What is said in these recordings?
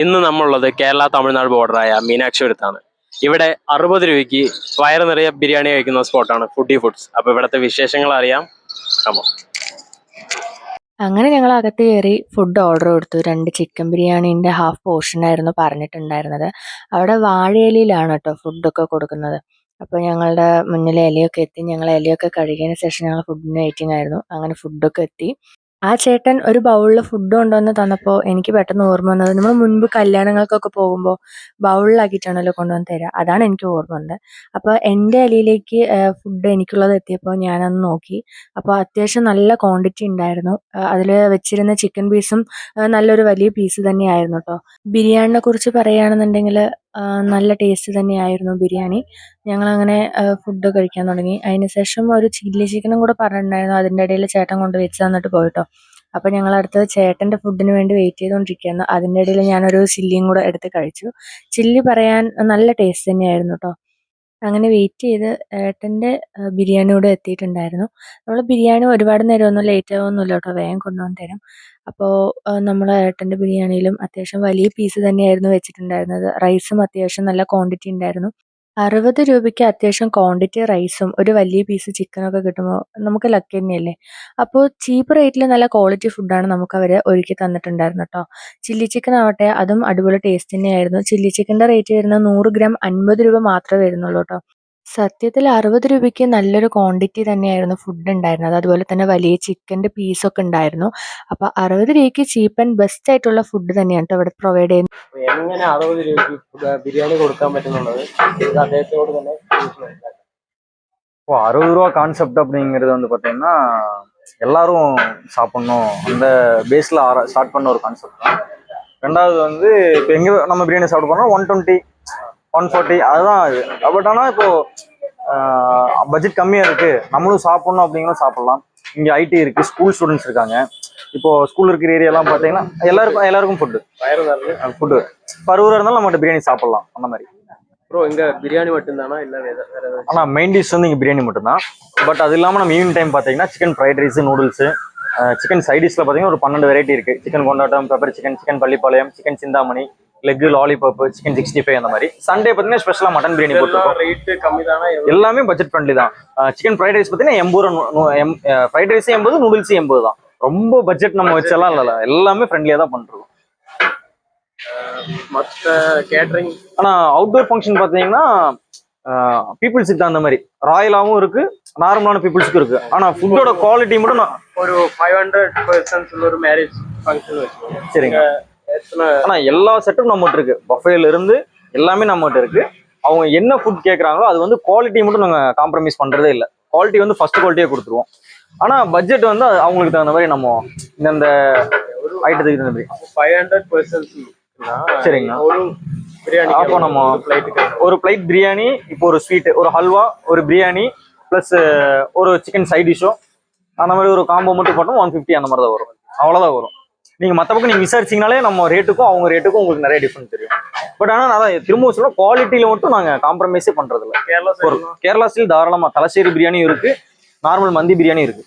ഇന്ന് നമ്മളുള്ളത് കേരള തമിഴ്നാട് ബോർഡറായ മീനാക്ഷിപുരത്താണ്. ഇവിടെ 60 രൂപയ്ക്ക് വയറ് നിറയെ ബിരിയാണി കഴിക്കുന്ന സ്പോട്ടാണ് ഫുഡി ഫുഡ്സ്. അപ്പൊ ഇവിടുത്തെ വിശേഷങ്ങൾ അറിയാം. കമോ. അങ്ങനെ ഞങ്ങൾ അകത്ത് കയറി ഫുഡ് ഓർഡർ കൊടുത്തു. 2 ചിക്കൻ ബിരിയാണീൻ്റെ ഹാഫ് പോർഷനായിരുന്നു പറഞ്ഞിട്ടുണ്ടായിരുന്നത്. അവിടെ വാഴയിലയിലാണ് കേട്ടോ ഫുഡൊക്കെ കൊടുക്കുന്നത്. അപ്പോൾ ഞങ്ങളുടെ മുന്നിൽ ഇലയൊക്കെ എത്തി. ഞങ്ങൾ ഇലയൊക്കെ കഴുകിയതിന് ശേഷം ഞങ്ങൾ ഫുഡിന് വെയിറ്റിംഗ് ആയിരുന്നു. അങ്ങനെ ഫുഡൊക്കെ എത്തി. ആ ചേട്ടൻ ഒരു ബൗളിൽ ഫുഡ് കൊണ്ടുവന്ന് തന്നപ്പോൾ എനിക്ക് പെട്ടെന്ന് ഓർമ്മ വന്നത്, നമ്മൾ മുൻപ് കല്യാണങ്ങൾക്കൊക്കെ പോകുമ്പോൾ ബൗളിലാക്കിയിട്ടാണല്ലോ കൊണ്ടുവന്ന് തരിക. അതാണ് എനിക്ക് ഓർമ്മ വന്നത്. അപ്പോൾ എൻ്റെ ഇലയിലേക്ക് ഫുഡ് എനിക്കുള്ളത് എത്തിയപ്പോൾ ഞാനന്ന് നോക്കി. അപ്പോൾ അത്യാവശ്യം നല്ല ക്വാണ്ടിറ്റി ഉണ്ടായിരുന്നു. അതിൽ വെച്ചിരുന്ന ചിക്കൻ പീസും നല്ലൊരു വലിയ പീസ് തന്നെയായിരുന്നു കേട്ടോ. ബിരിയാണിനെ കുറിച്ച് പറയുകയാണെന്നുണ്ടെങ്കിൽ നല്ല ടേസ്റ്റ് തന്നെയായിരുന്നു ബിരിയാണി. ഞങ്ങളങ്ങനെ ഫുഡ് കഴിക്കാൻ തുടങ്ങി. അതിന് ശേഷം ഒരു ചില്ലി ചിക്കനും കൂടെ പറഞ്ഞിട്ടുണ്ടായിരുന്നു. അതിൻ്റെ ഇടയിൽ ചേട്ടൻ കൊണ്ട് വെച്ച് തന്നിട്ട് പോയിട്ടോ. അപ്പോൾ ഞങ്ങൾ അടുത്തത് ചേട്ടൻ്റെ ഫുഡിന് വേണ്ടി വെയിറ്റ് ചെയ്തുകൊണ്ടിരിക്കുകയായിരുന്നു. അതിൻ്റെ ഇടയിൽ ഞാനൊരു ചില്ലിയും കൂടെ എടുത്ത് കഴിച്ചു. ചില്ലി പറയാൻ നല്ല ടേസ്റ്റ് തന്നെയായിരുന്നു കേട്ടോ. അങ്ങനെ വെയിറ്റ് ചെയ്ത് ഏട്ടൻ്റെ ബിരിയാണി കൂടെ എത്തിയിട്ടുണ്ടായിരുന്നു. നമ്മൾ ബിരിയാണി ഒരുപാട് നേരമൊന്നും ലേറ്റ് ആവുമൊന്നുമില്ല കേട്ടോ, വേഗം കൊണ്ടുവന്ന് തരും. അപ്പോൾ നമ്മൾ ഏട്ടൻ്റെ ബിരിയാണിയിലും അത്യാവശ്യം വലിയ പീസ് തന്നെയായിരുന്നു വെച്ചിട്ടുണ്ടായിരുന്നത്. റൈസും അത്യാവശ്യം നല്ല ക്വാണ്ടിറ്റി ഉണ്ടായിരുന്നു. 60 രൂപയ്ക്ക് അത്യാവശ്യം ക്വാണ്ടിറ്റി റൈസും ഒരു വലിയ പീസ് ചിക്കനൊക്കെ കിട്ടുമ്പോൾ നമുക്ക് ലക്ക് തന്നെയല്ലേ. അപ്പോൾ ചീപ്പ് റേറ്റിൽ നല്ല ക്വാളിറ്റി ഫുഡാണ് നമുക്കവർ ഒരുക്കി തന്നിട്ടുണ്ടായിരുന്നു കേട്ടോ. ചില്ലി ചിക്കൻ ആവട്ടെ, അതും അടിപൊളി ടേസ്റ്റ് തന്നെയായിരുന്നു. ചില്ലി ചിക്കൻ്റെ റേറ്റ് വരുന്നത് 100 ഗ്രാം 50 രൂപ മാത്രമേ വരുന്നുള്ളൂ കേട്ടോ. സത്യത്തിൽ 60 രൂപയ്ക്ക് നല്ലൊരു ക്വാണ്ടിറ്റി തന്നെയായിരുന്നു ഫുഡ് ഉണ്ടായിരുന്നത്. അതുപോലെ തന്നെ വലിയ ചിക്കൻ്റെ പീസൊക്കെ ഉണ്ടായിരുന്നു. അപ്പോൾ 60 രൂപയ്ക്ക് ചീപ്പ് ആൻഡ് ബെസ്റ്റ് ആയിട്ടുള്ള ഫുഡ് തന്നെയാണ് കേട്ടോ ഇവിടെ പ്രൊവൈഡ് ചെയ്യുന്നത്. എങ്ങനെ 60 രൂപയ്ക്ക് ബിരിയാണി കൊടുക്കാൻ പറ്റുന്നുള്ളത് അദ്ദേഹത്തോട് തന്നെ இப்போ 60 ரூபா கான்செப்ட் அப்படிங்கிறது வந்து பார்த்தீங்கன்னா எல்லாரும் சாப்பிட்ணும் அந்த பேஸில் ஸ்டார்ட் பண்ண ஒரு கான்செப்ட் தான். ரெண்டாவது வந்து இப்போ எங்கே நம்ம பிரியாணி சாப்பிட போனால் 120 140 அதுதான் இது. பட் ஆனால் இப்போ பட்ஜெட் கம்மியாக இருக்குது, நம்மளும் சாப்பிட்ணும் அப்படிங்களும் சாப்பிட்லாம். இங்கே ஐடி இருக்குது, ஸ்கூல் ஸ்டூடெண்ட்ஸ் இருக்காங்க. இப்போ ஸ்கூல் இருக்கிற ஏரியாலாம் பார்த்தீங்கன்னா எல்லாருக்கும் ஃபுட்டு ஃபுட்டு 60 ரூபா இருந்தாலும் நம்மகிட்ட பிரியாணி சாப்பிட்லாம் அந்த மாதிரி. ப்ரோ இங்க பிரியாணி மட்டும்தானா இல்ல வேற ஏதாவது? ஆனால் மெயின் டிஷ் வந்து இங்கே பிரியாணி மட்டும்தான். பட் அது இல்லாமல் நம்ம ஈவினிங் டைம் பார்த்தீங்கன்னா chicken fried rice, noodles, chicken சைடிஷில் பார்த்தீங்கன்னா ஒரு 12 வெரைட்டி இருக்குது. சிக்கன் கொண்டாட்டம், pepper chicken, chicken Pallipalayam, chicken Chintamani, leg, lollipop, chicken 65 அந்த மாதிரி. சண்டே பார்த்தீங்கன்னா ஸ்பெஷலாக மட்டன் பிரியாணி போட்டுருக்கோம். ரேட்டு கம்மி தானே? எல்லாமே பட்ஜெட் ஃப்ரெண்ட்லி தான். சிக்கன் ஃப்ரைட் ரைஸ் பார்த்தீங்கன்னா 80 ரூபா, ஃப்ரைட் ரைஸே 80, நூடுல்ஸு 80 தான். ரொம்ப பட்ஜெட் நம்ம வச்செல்லாம் இல்லை, எல்லாமே ஃப்ரெண்ட்லியாக தான் பண்ணுறோம். மற்ற கேட்டரிங் ஆனால் அவுட்டோர் ஃபங்க்ஷன் பார்த்தீங்கன்னா பீப்புள்ஸுக்கு தான் அந்த மாதிரி ராயலாகவும் இருக்கு, நார்மலான பீப்புள்ஸுக்கும் இருக்கு. ஆனால் ஃபுட்டோட குவாலிட்டி மட்டும் ஒரு 500 பர்சன்ஸ் ஒரு மேரேஜ் ஃபங்க்ஷன் வச்சுக்கோங்க. சரிங்க. ஆனால் எல்லா செட்டும் நம்மகிட்ட இருக்கு, பஃபேல இருந்து எல்லாமே நம்மகிட்ட இருக்கு. அவங்க என்ன ஃபுட் கேட்குறாங்களோ அது வந்து குவாலிட்டி மட்டும் நாங்கள் காம்ப்ரமைஸ் பண்ணுறதே இல்லை. குவாலிட்டி வந்து ஃபர்ஸ்ட் குவாலிட்டியே கொடுத்துருவோம். ஆனால் பட்ஜெட் வந்து அவங்களுக்கு தகுந்த மாதிரி நம்ம இந்த ஐட்டத்துக்கு தகுந்த மாதிரி 500 பர்சன்ஸ். சரிங்கண்ணா. ஒரு பிரியாணி அப்போ நம்ம ஒரு பிளேட் பிரியாணி, இப்போ ஒரு ஸ்வீட், ஒரு ஹல்வா, ஒரு பிரியாணி ப்ளஸ் ஒரு சிக்கன் சைட் டிஷ்ஷோ அந்த மாதிரி ஒரு காம்போ மட்டும் போட்டோம் 150 அந்த மாதிரி தான் வரும். அவ்வளோதான் வரும். நீங்கள் மற்ற பக்கம் நீங்கள் விசாரிச்சிங்கனாலே நம்ம ரேட்டுக்கும் அவங்க ரேட்டுக்கும் உங்களுக்கு நிறைய டிஃப்ரெண்ட் தெரியும். பட் ஆனால் நான் திரும்ப சொல்ல குவாலிட்டியில் மட்டும் நாங்கள் காம்ப்ரமைஸே பண்ணுறதில்ல. கேரளா ஸ்டைல் தாராளமாக தலசேரி பிரியாணியும் இருக்குது, நார்மல் மந்தி பிரியாணி இருக்குது.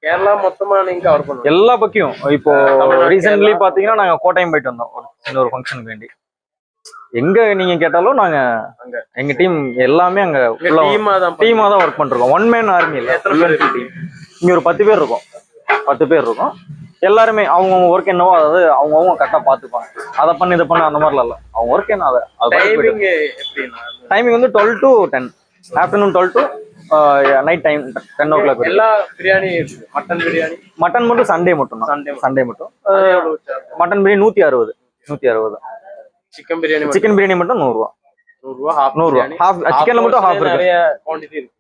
கேரளா மொத்தமா நீங்க கவர் பண்ணுவோம் எல்லா பக்கம். இப்போ ரீசென்ட்லி பாத்தீங்கன்னா நாங்க கோட்டாயம் போயிட்டு வந்தோம் இன்னொரு ஃபங்க்ஷனுக்கு வேண்டி. எங்க நீங்க கேட்டாலும் நாங்க எங்க டீம் எல்லாமே அங்க டீமா தான் ஒர்க் பண்றோம். ஒன் மேன் ஆர்மி இல்ல, இங்க ஒரு 10 பேர் இருக்கும். 10 பேர் இருக்கும். எல்லாருமே அவங்க ஒர்க் என்னவோ அதாவது அவங்க கரெக்டா பாத்துப்பாங்க. அதை பண்ணு இதை பண்ணு அந்த மாதிரிலாம் இல்ல, அவங்க ஒர்க் என்ன டைமிங் வந்து 12 to 10, afternoon 12 to night time 10 o'clock. எல்லா பிரியாணி மட்டன் பிரியாணி மட்டன் மட்டும் சண்டே மட்டும் தான். சண்டே மட்டும் மட்டன் பிரியாணி 160. சிக்கன் பிரியாணி மட்டும் 100 ரூபா. 100 ரூபா. ஹாஃப் சிக்கன்ல மட்டும் ஹாஃப் இருக்கு. குவாண்டிட்டி இருக்கு.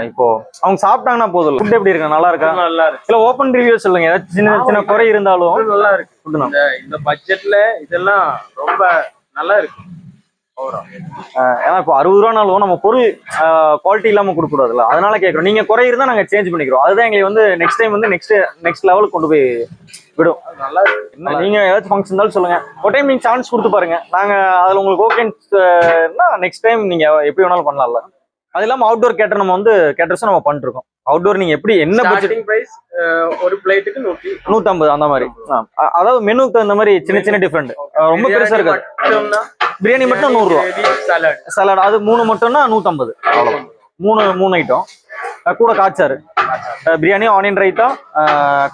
இப்போ அவங்க சாப்பிட்டாங்கன்னா போதும். ஃபுட் எப்படி இருக்கு? நல்லா இருக்கா? நல்லா இருக்கு. இல்ல ஓபன் ரிவ்யூ சொல்லுங்க. ஏதாவது சின்ன சின்ன குறை இருந்தாலும் நல்லா இருக்கு. இந்த பட்ஜெட்ல இதெல்லாம் ரொம்ப நல்லா இருக்கு. ஏன்னா இப்போ 60 ரூபானாலும் நம்ம பொருள் குவாலிட்டி இல்லாம கொடுக்க கூடாதுல்ல, அதனால கேட்கறோம். நீங்க குறை இருந்தா நாங்க சேஞ்ச் பண்ணிக்கிறோம். அதுதான் எங்களுக்கு வந்து நெக்ஸ்ட் டைம் வந்து நெக்ஸ்ட் லெவலுக்கு கொண்டு போய் விடும். நல்லா இருக்கு. நீங்க ஏதாச்சும் ஃபங்க்ஷன் இருந்தாலும் சொல்லுங்க. ஒரு டைம் நீங்க சான்ஸ் கொடுத்து பாருங்க. நாங்க அதுல உங்களுக்கு ஓகேன்னா நெக்ஸ்ட் டைம் நீங்க எப்படி வேணாலும் பண்ணலாம்ல. அது இல்லாம அவுட்டோர் கேட்டர் நம்ம வந்து கேட்டர்ஸும் நம்ம பண்ணிருக்கோம். அவுட்டோர் நீங்க எப்படி என்ன பட்ஜெட்? ஸ்டார்டிங் பிரைஸ் ஒரு பிளேட்டுக்கு 150 அந்த மாதிரி. அதாவது மெனுக்கு தகுந்த மாதிரி சின்ன சின்ன டிஃபரெண்ட். ரொம்ப பெருசா இருக்காது. பிரியாணி மட்டும் 100 ரூபா. சலாட் அது 3 மட்டும்னா 150. அவ்வளவுதான். 3 ஐட்டம் கூட காச்சாரு, பிரியாணி, ஆனியன் ரைத்தா,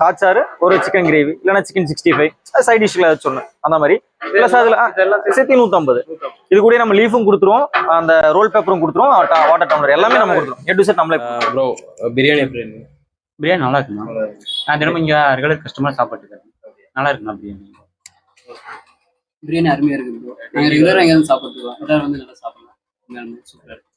காச்சாரு, ஒரு சிக்கன் கிரேவி இல்லைன்னா சிக்கன் 65 சைட் டிஷ்ல சொன்னேன் அந்த மாதிரி. பிளஸ் அதுல சேர்த்து 150. இது கூட நம்ம லீஃபும் கொடுத்துருவோம், அந்த ரோல் பேப்பரும் கொடுத்துருவோம், வாட்டர் டம்ளர் எல்லாமே நம்ம கொடுத்துருவோம். A to Z நம்மளே. ப்ரோ பிரியாணி எப்படி இருக்கு? பிரியாணி நல்லா இருக்குண்ணா. நான் தினமும் இங்கே ரெகுலர் கஸ்டமர் சாப்பிட்டுருக்கேன். நல்லா இருக்குண்ணா பிரியாணி. பிரியாணி அருமையா இருக்கு ப்ரோ. நாங்கள் ரெகுலராக எங்கேயாவது சாப்பிட்டுருவோம். எல்லாரும் வந்து நல்லா சாப்பிடலாம். சூப்பராக இருக்கு.